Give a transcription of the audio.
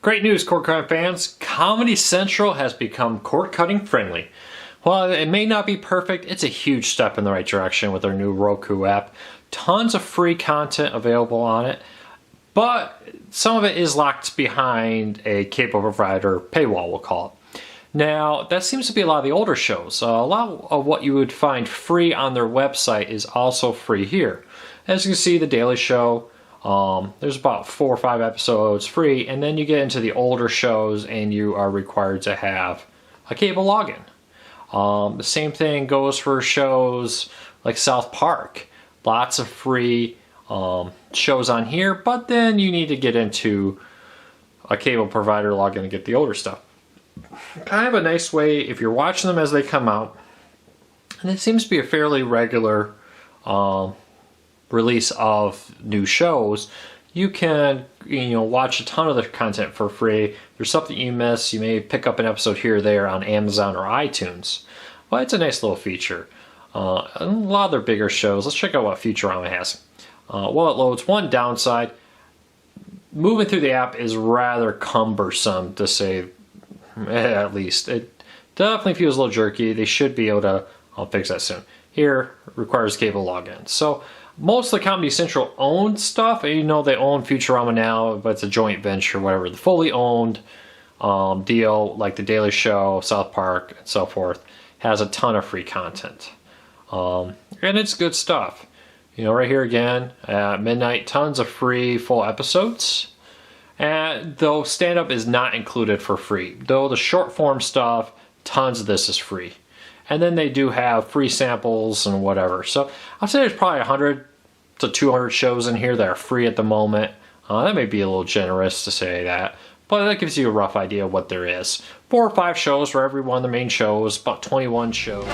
Great news, cord cutting fans. Comedy Central has become cord cutting friendly. While it may not be perfect, it's a huge step in the right direction with their new Roku app. Tons of free content available on it, but some of it is locked behind a cable provider paywall, we'll call it. Now, that seems to be a lot of the older shows. A lot of what you would find free on their website is also free here. As you can see, The Daily Show, there's about 4 or 5 episodes free, and then you get into the older shows and you are required to have a cable login. The same thing goes for shows like South Park. Lots of free shows on here, but then you need to get into a cable provider login to get the older stuff. Kind of a nice way if you're watching them as they come out, and it seems to be a fairly regular release of new shows. You can watch a ton of the content for free. If there's something you miss, you may pick up an episode here or there on Amazon or iTunes. Well, it's a nice little feature. A lot of their bigger shows. Let's check out what Futurama has. While it loads, one downside, moving through the app is rather cumbersome, to say at least. It definitely feels a little jerky. They should be able to, I'll fix that soon. Here, requires cable login. So most of the Comedy Central owned stuff, they own Futurama now, but it's a joint venture, whatever. The fully owned deal, like The Daily Show, South Park, and so forth, has a ton of free content. And it's good stuff. Right here again, at midnight, tons of free full episodes. And though stand-up is not included for free. Though the short form stuff, tons of this is free. And then they do have free samples and whatever. So I'd say there's probably 100 to 200 shows in here that are free at the moment. That may be a little generous to say that, but that gives you a rough idea of what there is. 4 or 5 shows for every one of the main shows, about 21 shows.